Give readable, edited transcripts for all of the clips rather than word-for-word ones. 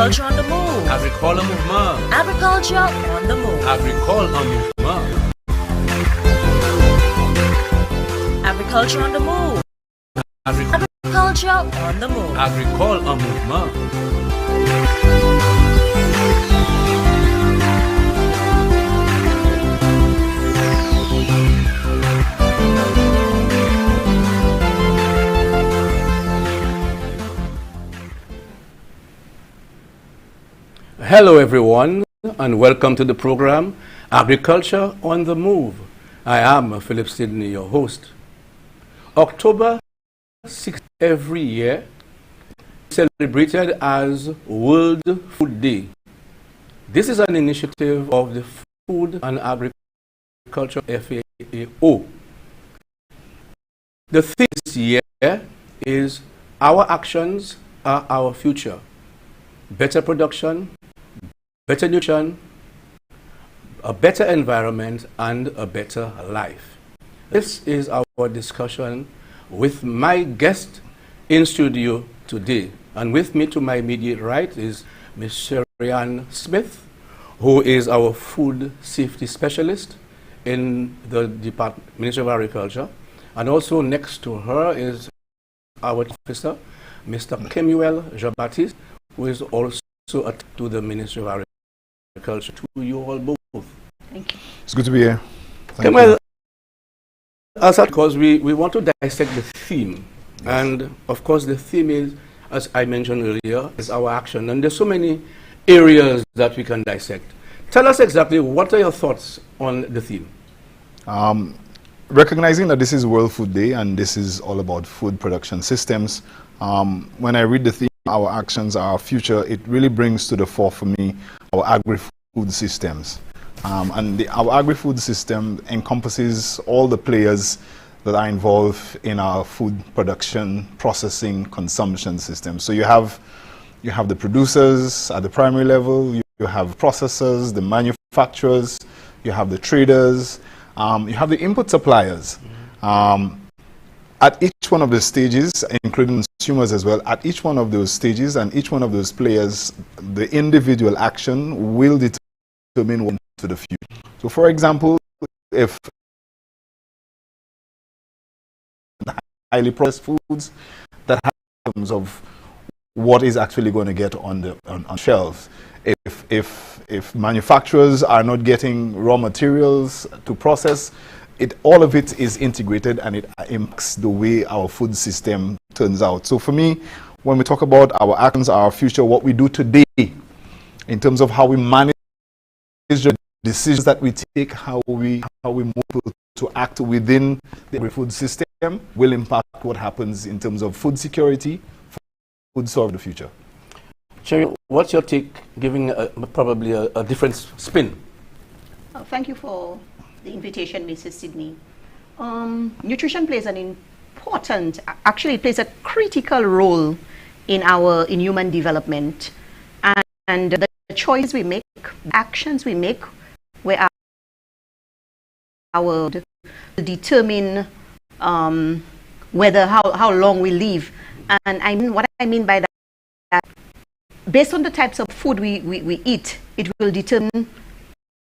Agriculture on the move. Agriculture movement. Agriculture on the move. Agriculture movement. Agriculture on the move. Agriculture on the move. Agriculture movement. Hello everyone, and welcome to the program Agriculture on the Move. I am Philip Sidney, your host. October 6th every year celebrated as World Food Day. This is an initiative of the Food and Agriculture FAO. The theme this year is Our Actions Are Our Future. Better production, better nutrition, a better environment, and a better life. This is our discussion with my guest in studio today. And with me to my immediate right is Ms. Sherrianne Smith, who is our food safety specialist in the Ministry of Agriculture. And also next to her is our officer, Mr. Kemuel Jean-Baptiste, who is also to the Ministry of Agriculture. To you all both. Thank you. It's good to be here. Well, because we want to dissect the theme. Yes. And of course the theme is, as I mentioned earlier, is our action. And there's so many areas that we can dissect. Tell us exactly what are your thoughts on the theme? Recognizing that this is World Food Day and this is all about food production systems, when I read the theme, our actions are our future, it really brings to the fore for me our agri-food systems. Our agri-food system encompasses all the players that are involved in our food production, processing, consumption system. So you have the producers at the primary level, you have processors, the manufacturers, you have the traders, you have the input suppliers. At each one of the stages, including consumers as well, at each one of those stages and each one of those players, the individual action will determine what to the future. So for example, if highly processed foods that have terms of what is actually going to get on shelves, if manufacturers are not getting raw materials to process, all of it is integrated and it impacts the way our food system turns out. So for me, when we talk about our actions, our future, what we do today in terms of how we manage the decisions that we take, how we move to act within the food system will impact what happens in terms of food security, food source of the future. Sherry, what's your take, giving probably a different spin? Thank you for the invitation, Mrs. Sidney. Nutrition plays an important, actually it plays a critical role in human development, and the choices we make, actions we make, where our determine how long we live. And what I mean by that, based on the types of food we eat, it will determine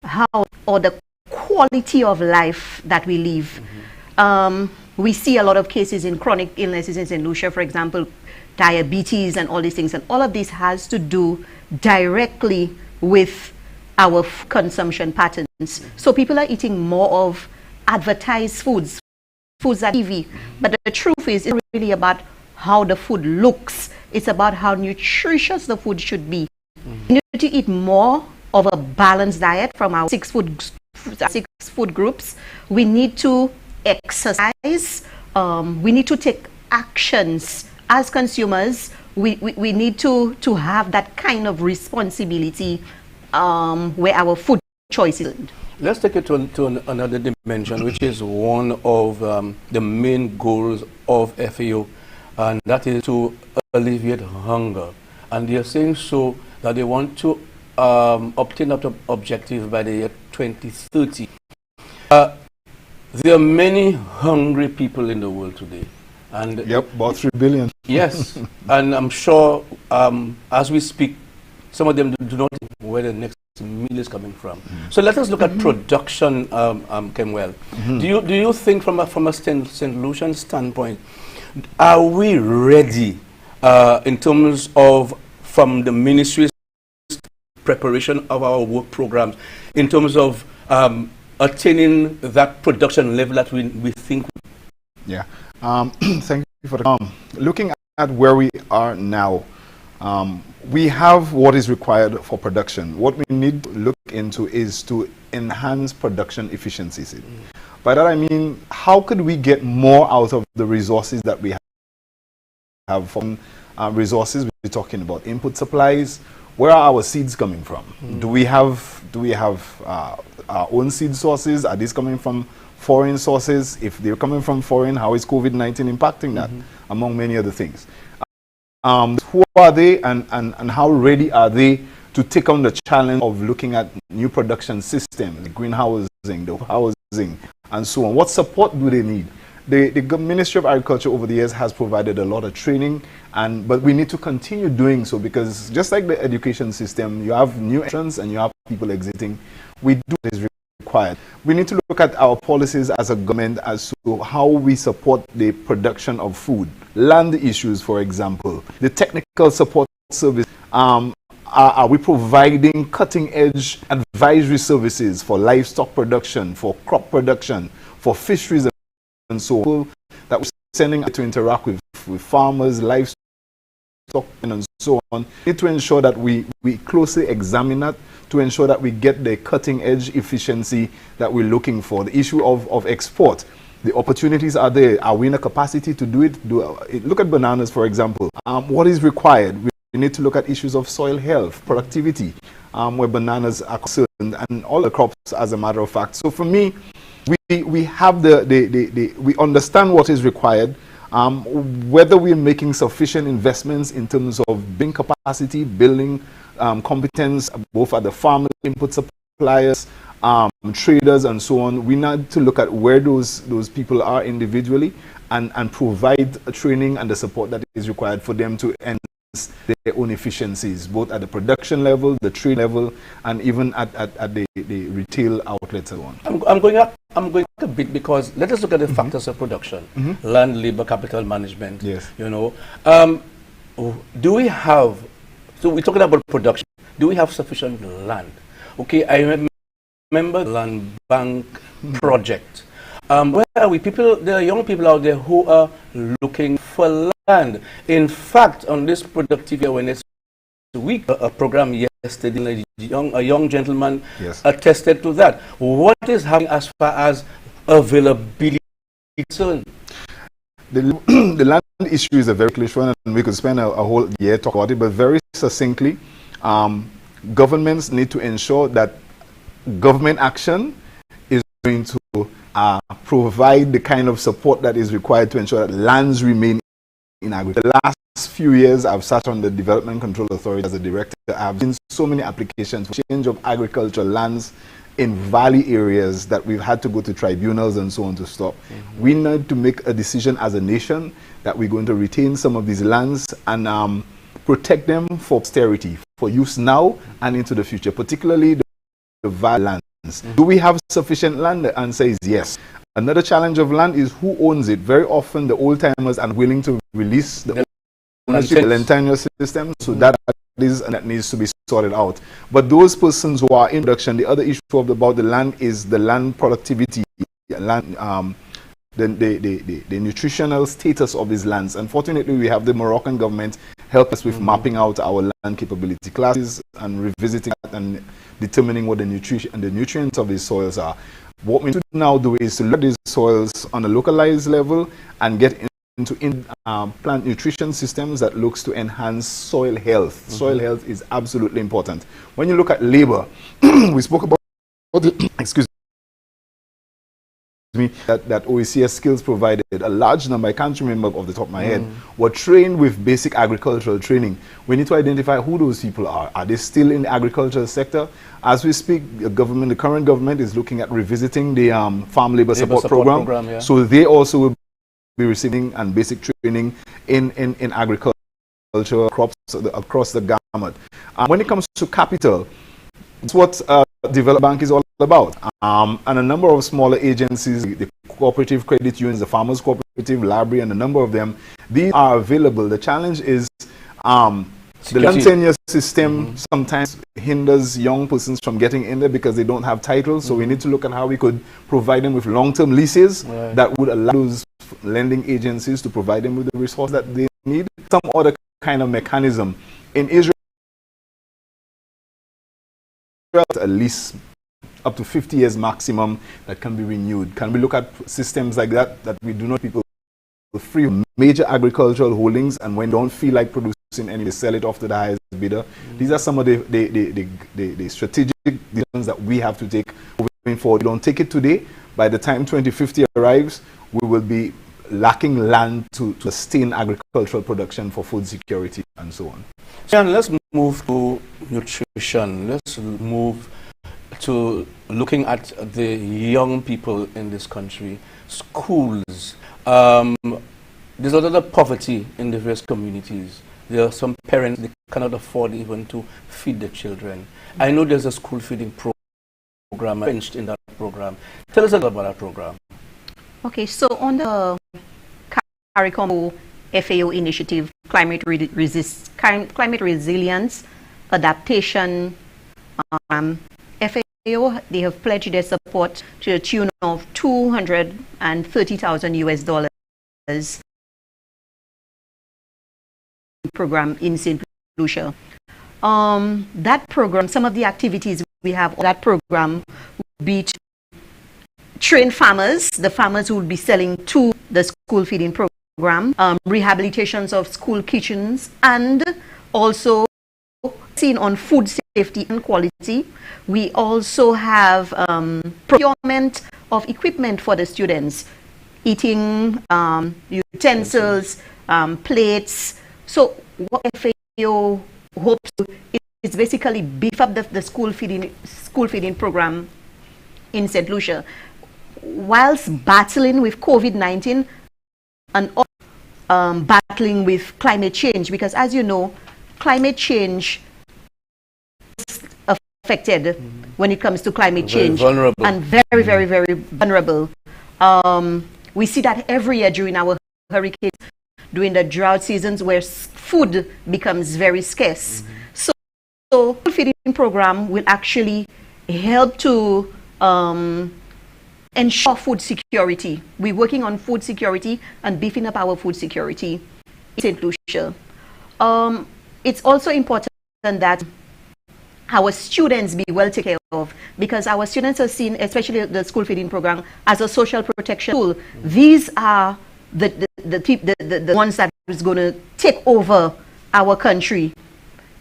how or the quality of life that we live. We see a lot of cases in chronic illnesses in Lucia, for example, diabetes and all these things, and all of this has to do directly with our consumption patterns. So people are eating more of advertised foods that TV, but the truth is it's really about how the food looks. It's about how nutritious the food should be. We need to eat more of a balanced diet from our six food groups. We need to exercise. We need to take actions as consumers. We need to have that kind of responsibility where our food choices. Let's take it to another dimension, which is one of the main goals of FAO, and that is to alleviate hunger. And they are saying so that they want to obtain that objective by the year 2030. There are many hungry people in the world today. And yep, about 3 billion. Yes, and I'm sure as we speak, Some of them do not know where the next meal is coming from. So let us look at production, Kemwell. Do you think from a St. Lucian standpoint, are we ready in terms of from the ministry's preparation of our work programs, in terms of attaining that production level that we think? Yeah. Thank you for the looking at where we are now. We have what is required for production. What we need to look into is to enhance production efficiencies. By that I mean, how could we get more out of the resources that we have? From resources, we're talking about input supplies. Where are our seeds coming from? Do we have our own seed sources? Are these coming from foreign sources? If they're coming from foreign, how is COVID-19 impacting that, among many other things? Who are they, and how ready are they to take on the challenge of looking at new production systems, the greenhousing, the housing, and so on? What support do they need? The Ministry of Agriculture over the years has provided a lot of training, but we need to continue doing so, because just like the education system, you have new entrants and you have people exiting. We do what is required. We need to look at our policies as a government as to how we support the production of food. Land issues, for example, the technical support service. Are we providing cutting-edge advisory services for livestock production, for crop production, for fisheries, and so on, that we're sending to interact with farmers, livestock, and so on? We need to ensure that we closely examine that, to ensure that we get the cutting-edge efficiency that we're looking for. The issue of export, the opportunities are there. Are we in a capacity to do it? Look at bananas, for example. What is required? We need to look at issues of soil health, productivity, where bananas are concerned, and all the crops, as a matter of fact. So for me, we have we understand what is required. Whether we're making sufficient investments in terms of building capacity, building competence, both at the farm input suppliers, traders, and so on, we need to look at where those people are individually, and provide a training and the support that is required for them to enhance their own efficiencies, both at the production level, the trade level, and even at the retail outlets and so on. I'm going a bit, because let us look at the factors of production: land, labor, capital management. Yes. You know, do we have? So we're talking about production. Do we have sufficient land? Okay, I remember the land bank project. Where are we? There are young people out there who are looking for land. In fact, on this Productivity Awareness Week, a program yesterday, a young gentleman attested to that. What is happening as far as availability is concerned? The land issue is a very clear one, and we could spend a whole year talking about it, but very succinctly, governments need to ensure that government action is going to provide the kind of support that is required to ensure that lands remain in agriculture. The last few years, I've sat on the Development Control Authority as a director. I've seen so many applications for change of agricultural lands in valley areas that we've had to go to tribunals and so on to stop. We need to make a decision as a nation that we're going to retain some of these lands and protect them for posterity, for use now and into the future, particularly the valley lands. Do we have sufficient land? The answer is yes. Another challenge of land is who owns it. Very often the old timers are willing to release the ownership of the land tenure system, so that needs to be sorted out. But those persons who are in production, the other issue about the land is the land productivity, land, the nutritional status of these lands. Unfortunately, we have the Moroccan government help us with mapping out our land capability classes and revisiting that and determining what the nutrition and the nutrients of these soils are. What we need to now do is to look at these soils on a localized level and get into plant nutrition systems that looks to enhance soil health. Soil health is absolutely important. When you look at labor, we spoke about that OECS skills provided. A large number, I can't remember off the top of my head, were trained with basic agricultural training. We need to identify who those people are. Are they still in the agricultural sector? As we speak, the current government is looking at revisiting the farm labor support program. So they also will be receiving basic training in agriculture. agriculture crops across the gamut. When it comes to capital, it's what Development Bank is all about. And a number of smaller agencies, the cooperative credit unions, the Farmers Cooperative Library, and a number of them, these are available. The challenge is the long tenure system sometimes hinders young persons from getting in there because they don't have titles. So we need to look at how we could provide them with long-term leases that would allow those lending agencies to provide them with the resource that they need. Some other kind of mechanism. In Israel, at least up to 50 years maximum that can be renewed. Can we look at systems like that we do not people free major agricultural holdings, and when they don't feel like producing any, they sell it off to the highest bidder? These are some of the strategic decisions that we have to take moving forward. We don't take it today. By the time 2050 arrives, we will be lacking land to sustain agricultural production for food security and so on. And let's move to nutrition. Let's move to looking at the young people in this country. Schools. There's a lot of poverty in the various communities. There are some parents, they cannot afford even to feed their children. I know there's a school feeding program in that program. Tell us a little about that program. Okay, so on the CARICOM FAO initiative, climate resilience, adaptation, FAO, they have pledged their support to the tune of $230,000 US program in St. Lucia. That program, some of the activities we have on that program would be to train farmers, the farmers who will be selling to the school feeding program, rehabilitations of school kitchens, and also seen on food safety and quality. We also have procurement of equipment for the students, eating utensils, plates. So what FAO hopes to is basically beef up the school feeding program in St. Lucia, whilst battling with COVID-19 and battling with climate change, because as you know, climate change is affected when it comes to climate change, and very, very, very vulnerable. We see that every year during our hurricanes, during the drought seasons where food becomes very scarce. So the feeding program will actually help to ensure food security. We're working on food security and beefing up our food security in St. Lucia. It's also important that our students be well taken care of, because our students are seen, especially the school feeding program, as a social protection tool. These are the ones that is going to take over our country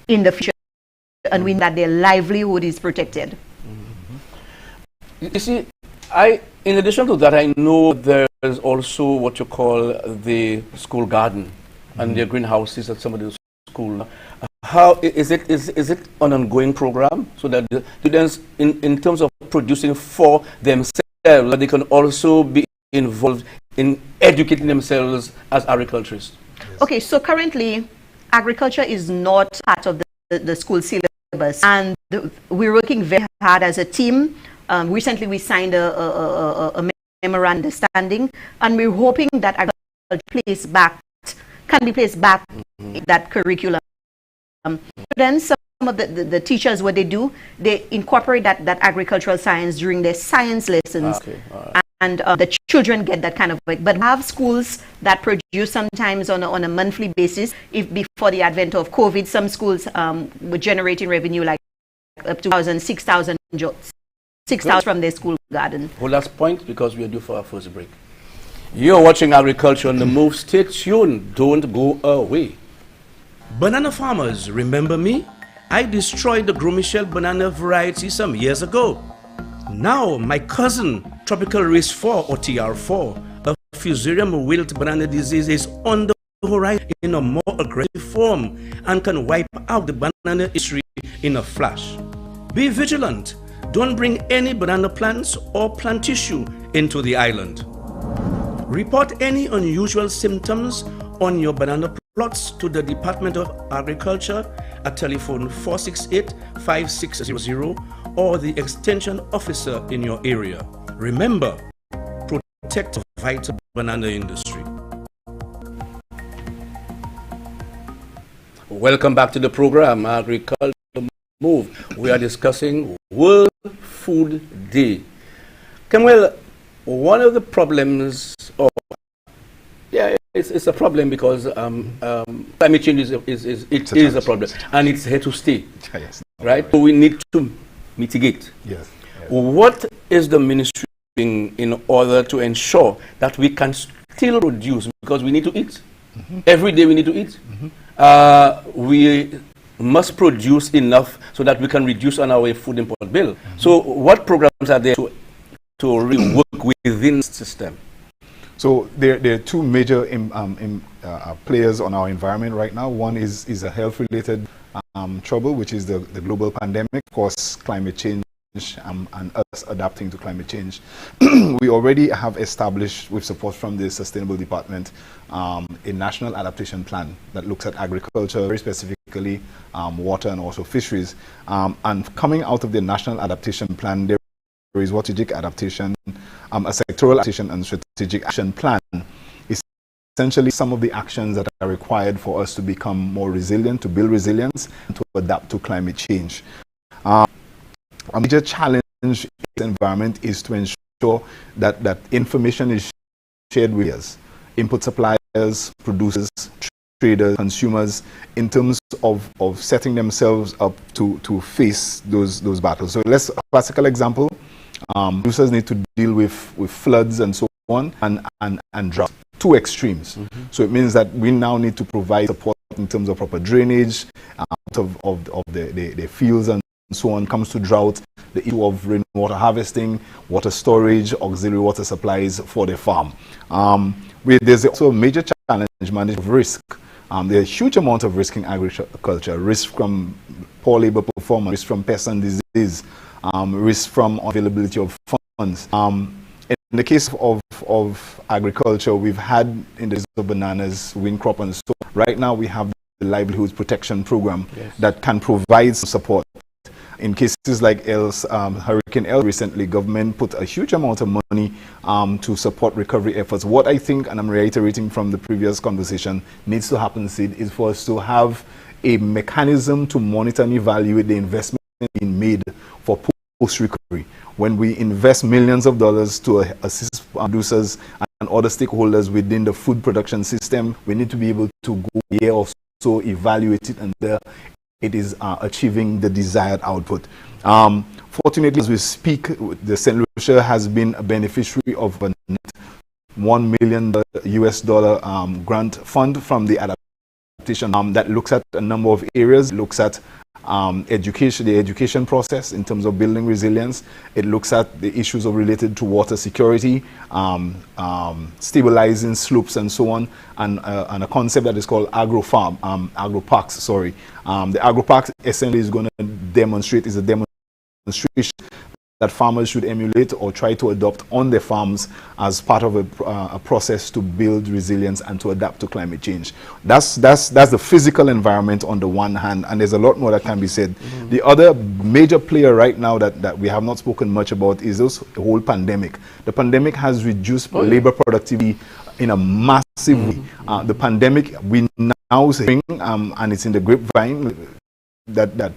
in the future, and we know that their livelihood is protected. You see, in addition to that, I know there's also what you call the school garden and their greenhouses at some of the schools. How is it an ongoing program so that the students, in terms of producing for themselves, they can also be involved in educating themselves as agriculturists? Yes. Okay, so currently agriculture is not part of the school syllabus, and we're working very hard as a team. Recently we signed a memorandum of understanding, and we're hoping that agriculture can be placed back in that curriculum. Then some of the teachers, what they do, they incorporate that agricultural science during their science lessons. Okay. Right. And the children get that kind of work. But we have schools that produce sometimes on a monthly basis. If before the advent of COVID, some schools were generating revenue like up to 6,000 jobs. 6,000 from their school garden. Well, last point, because we are due for our first break. You're watching Agriculture on the Move. Stay tuned. Don't go away. Banana farmers, remember me? I destroyed the Gros Michel banana variety some years ago. Now, my cousin, Tropical Race 4 or TR4, a Fusarium wilt banana disease, is on the horizon in a more aggressive form and can wipe out the banana industry in a flash. Be vigilant. Don't bring any banana plants or plant tissue into the island. Report any unusual symptoms on your banana plots to the Department of Agriculture at telephone 468-5600 or the extension officer in your area. Remember, protect the vital banana industry. Welcome back to the program, Agriculture Move. We are discussing World Food Day. Well, one of the problems, it's a problem because climate change is a problem, and it's here to stay, Yes. right? So we need to mitigate. Yes. What is the ministry doing in order to ensure that we can still produce, because we need to eat? Every day we need to eat. We must produce enough so that we can reduce on our food import bill. So what programs are there to really work within the system? So there are two major players on our environment right now. One is a health-related trouble, which is the global pandemic, of course, climate change, and us adapting to climate change. We already have established, with support from the Sustainable Department, a national adaptation plan that looks at agriculture, very specifically water and also fisheries. And coming out of the national adaptation plan, there is strategic adaptation, a sectoral adaptation and strategic action plan. Is essentially some of the actions that are required for us to become more resilient, to build resilience, and to adapt to climate change. A major challenge in this environment is to ensure that information is shared with us, input suppliers, producers, traders, consumers, in terms of setting themselves up to face those battles. So a classical example, producers need to deal with floods and so on, and drought. Two extremes. So it means that we now need to provide support in terms of proper drainage out of the fields and so on. Comes to drought, the issue of rainwater harvesting, water storage, auxiliary water supplies for the farm. There's also a major challenge management of risk. There's a huge amount of risk in agriculture: risk from poor labor performance, risk from pests and disease, risk from availability of funds. In the case of agriculture, we've had, in the case of bananas, wing crop and so on. Right now we have the Livelihoods Protection Program that can provide support. In cases like Hurricane El recently, government put a huge amount of money to support recovery efforts. What I think, and I'm reiterating from the previous conversation, needs to happen, Sid, is for us to have a mechanism to monitor and evaluate the investment being made for post-recovery. When we invest millions of dollars to assist producers and other stakeholders within the food production system, we need to be able to go a year or so, evaluate it, and it is achieving the desired output. Fortunately, as we speak, the St. Lucia has been a beneficiary of a net $1 million US grant fund from the adaptation that looks at a number of areas. It looks at the education process in terms of building resilience. It looks at the issues related to water security, stabilizing slopes and so on, and a concept that is called agro-parks. The agro-parks essentially is going to demonstrate, is a demonstration that farmers should emulate or try to adopt on their farms as part of a process to build resilience and to adapt to climate change. That's the physical environment on the one hand, and there's a lot more that can be said. The other major player right now that we have not spoken much about is the whole pandemic. The pandemic has reduced labor productivity in a massive way. The pandemic, we now see, and it's in the grapevine, that the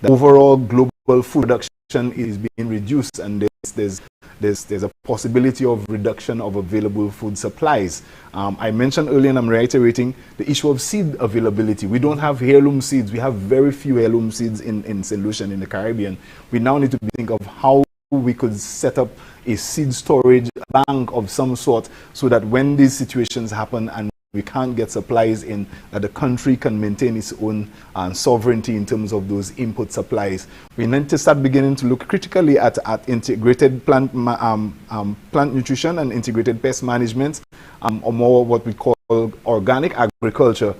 overall global food production is being reduced, and there's a possibility of reduction of available food supplies. I mentioned earlier, and I'm reiterating, the issue of seed availability. We don't have heirloom seeds. We have very few heirloom seeds in St. Lucia and in the Caribbean. We now need to think of how we could set up a seed storage bank of some sort, so that when these situations happen and we can't get supplies in, that the country can maintain its own sovereignty in terms of those input supplies. We need to start beginning to look critically at integrated plant nutrition and integrated pest management, or more what we call organic agriculture.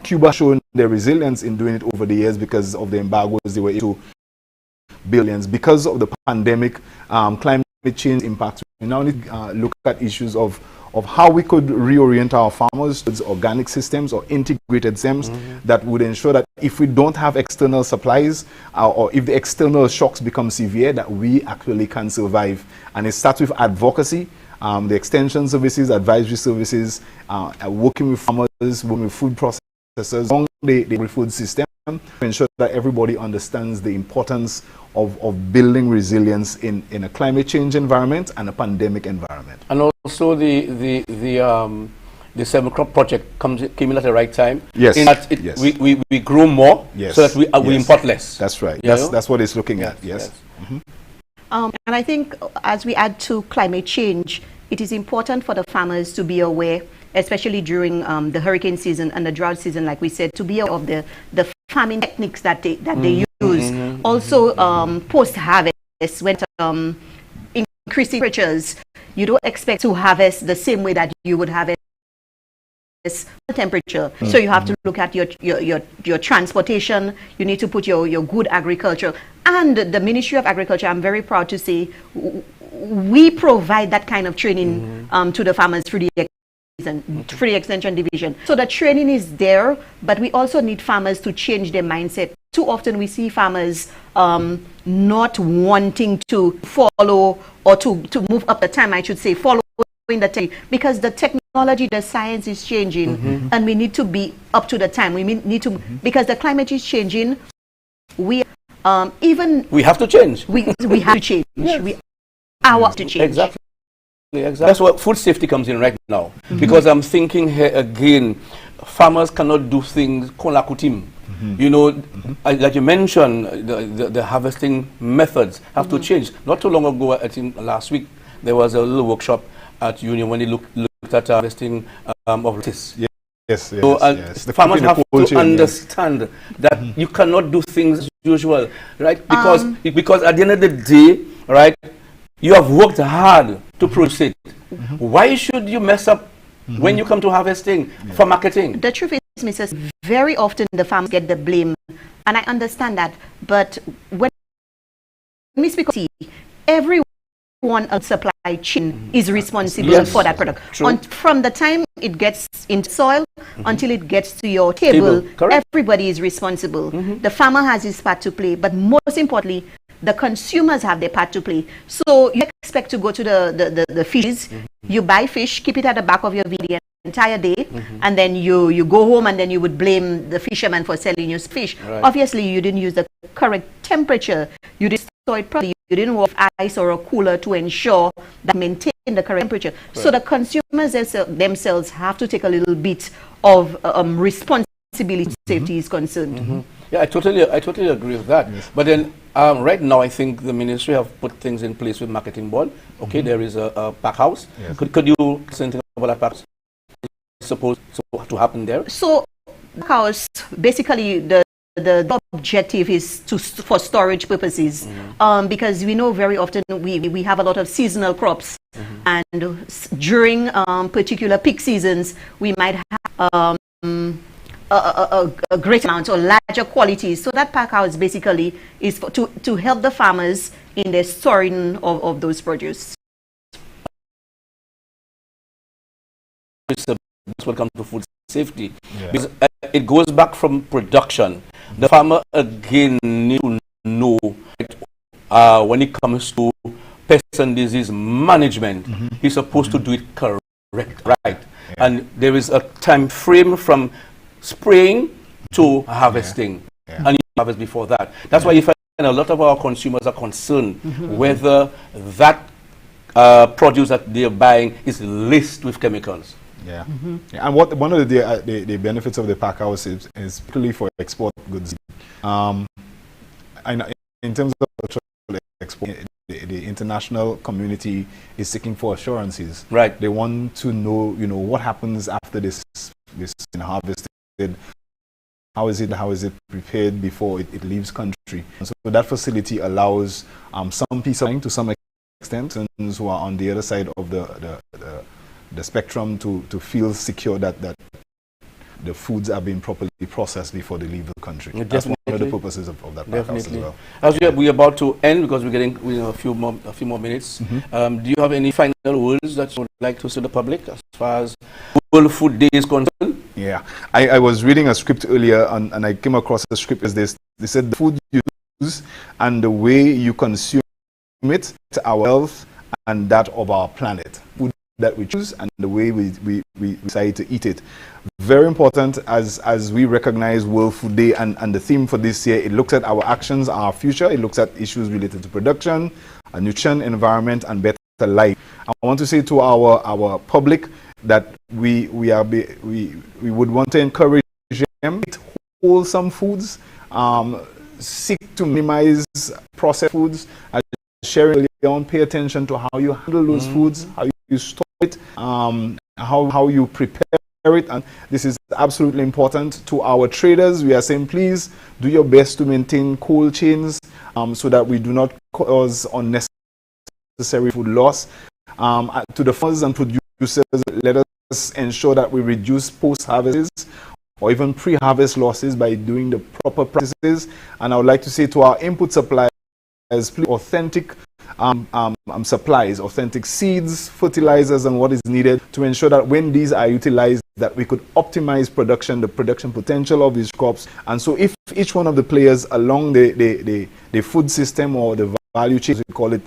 Cuba has shown their resilience in doing it over the years because of the embargoes. They were able to billions. Because of the pandemic, climate change impacts, we now need to look at issues of of how we could reorient our farmers towards organic systems or integrated systems that would ensure that if we don't have external supplies or if the external shocks become severe, that we actually can survive. And it starts with advocacy, the extension services, advisory services, working with farmers, working with food processors along the agri-food system to ensure that everybody understands the importance of building resilience in a climate change environment and a pandemic environment. And also the seven crop project came in at the right time. Yes. In that yes. we grow more, yes. so that we import less. That's right. You know? That's what it's looking at. Yes. And I think as we add to climate change, it is important for the farmers to be aware, especially during the hurricane season and the drought season, like we said, to be aware of the farming techniques that they use. Also, post-harvest, when increasing temperatures, you don't expect to harvest the same way that you would harvest temperature. So you have to look at your transportation. You need to put your good agriculture. And the Ministry of Agriculture, I'm very proud to say, we provide that kind of training to the farmers through the extension division. So the training is there, but we also need farmers to change their mindset. Too often we see farmers not wanting to follow or to move up the time, I should say, following the time, because the technology, the science is changing, and we need to be up to the time. We need to, because the climate is changing. We have to change. We have to change. Yes. We have to change. Exactly. That's where food safety comes in right now. Because I'm thinking here again, farmers cannot do things kolakutim. You know, like you mentioned, the harvesting methods have to change. Not too long ago, I think last week, there was a little workshop at Union when they looked at harvesting of lettuce. Yes. So the farmers have to understand that you cannot do things as usual, right? Because at the end of the day, right, you have worked hard to produce it. Why should you mess up when you come to harvesting for marketing? The truth is, Mrs. Very often the farmers get the blame, and I understand that. But when we speak of tea, everyone on supply chain is responsible for that product. From the time it gets into soil until it gets to your table, everybody is responsible. The farmer has his part to play, but most importantly, the consumers have their part to play. So you expect to go to the fishes, you buy fish, keep it at the back of your vehicle the entire day, and then you go home and then you would blame the fisherman for selling you fish. Obviously, you didn't use the correct temperature. You didn't store it properly. You didn't work ice or a cooler to ensure that maintain the correct temperature. So the consumers themselves have to take a little bit of responsibility. Safety is concerned. Yeah, I totally agree with that. But then right now, I think the ministry have put things in place with marketing board. Okay, there is a pack house. Could you say anything about that pack house? Supposed to happen there? So, pack house, basically the objective is for storage purposes, because we know very often we have a lot of seasonal crops, and during particular peak seasons we might have a great amount or larger quantities. So that pack house basically is to help the farmers in the storing of those produce. That's what comes to food safety. Because it goes back from production. The farmer again needs to know when it comes to pest and disease management, he's supposed to do it correct, right? And there is a time frame from spraying to harvesting, and you harvest before that. That's why you find a lot of our consumers are concerned whether that produce that they're buying is laced with chemicals. And one of the benefits of the pack house is particularly for export goods. In terms of export, the international community is seeking for assurances. Right. They want to know, what happens after this harvested. How is it prepared before it leaves country? And so that facility allows some peace of mind to some extent, and who are on the other side of the spectrum to feel secure that the foods are being properly processed before they leave the country. Yeah, that's one of the purposes of that backhouse as well. As we're about to end, because we're getting a few more minutes, do you have any final words that you would like to say to the public as far as World Food Day is concerned? Yeah, I was reading a script earlier, and I came across a script as this. They said the food you use and the way you consume it, our health and that of our planet. Food that we choose and the way we decide to eat it. Very important as we recognize World Food Day, and the theme for this year, it looks at our actions, our future. It looks at issues related to production, nutrition, environment, and better life. I want to say to our public that we would want to encourage them to eat wholesome foods, seek to minimize processed foods, sharing on, pay attention to how you handle those foods, how you store it, how you prepare it, and this is absolutely important. To our traders, we are saying please do your best to maintain cold chains so that we do not cause unnecessary food loss. To the farmers and producers, let us ensure that we reduce post-harvest or even pre-harvest losses by doing the proper practices. And I would like to say to our input suppliers, please authentic supplies, authentic seeds, fertilizers, and what is needed to ensure that when these are utilized, that we could optimize production, the production potential of these crops. And so if each one of the players along the food system or the value chain, as we call it,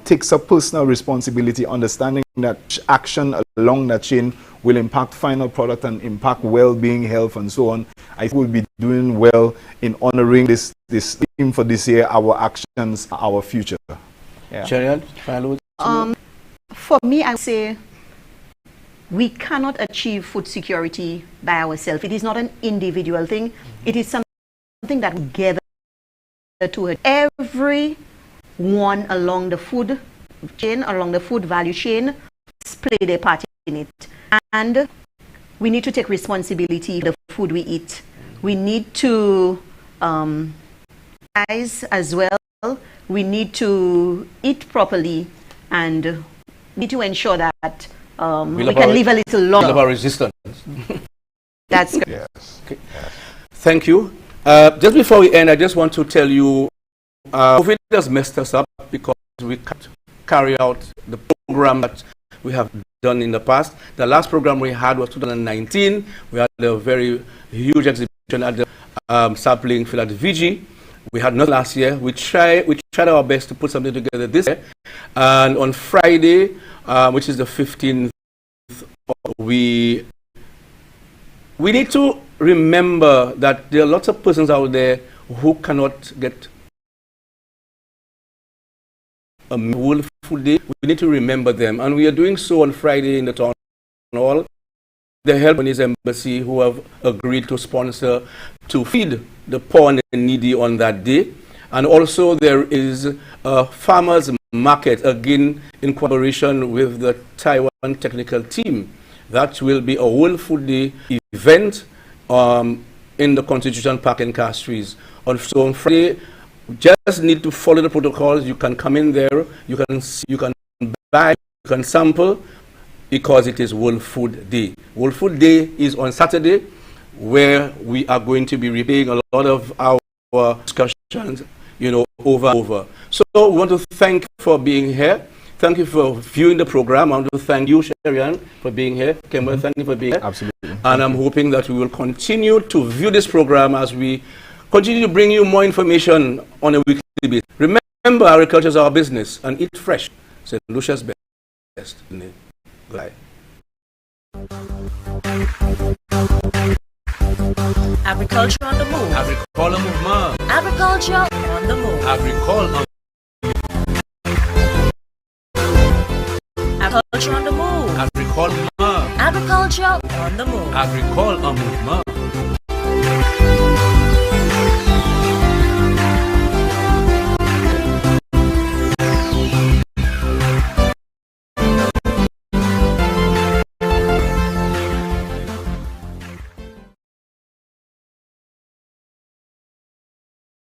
takes up personal responsibility, understanding that action along that chain will impact final product and impact well-being, health, and so on, I think we'll be doing well in honoring this theme for this year, our actions, our future. Yeah. Cherian, final words? For me, I would say we cannot achieve food security by ourselves. It is not an individual thing. It is something that we gather to it. Everyone along the food chain, along the food value chain, play their part in it. And we need to take responsibility for the food we eat. We need to as well. We need to eat properly, and we need to ensure that we can live a little longer. Of our resistance. That's good. Yes. Okay. Yes. Thank you. Just before we end, I just want to tell you, COVID has messed us up because we can't carry out the program that we have done in the past. The last program we had was 2019. We had a very huge exhibition at the sapling field at the VG. We had not last year. We tried our best to put something together this year. And on Friday, which is the 15th, we need to remember that there are lots of persons out there who cannot get a World Food Day. We need to remember them. And we are doing so on Friday in the town hall. The help in his embassy who have agreed to sponsor to feed the poor and the needy on that day. And also there is a farmers market, again in collaboration with the Taiwan technical team. That will be a World Food Day event in the Constitution Park in Castries. So on Friday, you just need to follow the protocols. You can come in there, you can buy, you can sample, because it is World Food Day. World Food Day is on Saturday, where we are going to be replaying a lot of our discussions, over. So we want to thank you for being here. Thank you for viewing the program. I want to thank you, Sherian, for being here. Kimber, thank you for being here. Absolutely. And I'm hoping that we will continue to view this program as we continue to bring you more information on a weekly basis. Remember, agriculture is our business, and eat fresh. St. Lucia's best. Goodbye. Agriculture on the move. Agricole movement. Agriculture on the move. Agricole. Agriculture on the move. Agricole movement. Agriculture on the move. Agricole movement.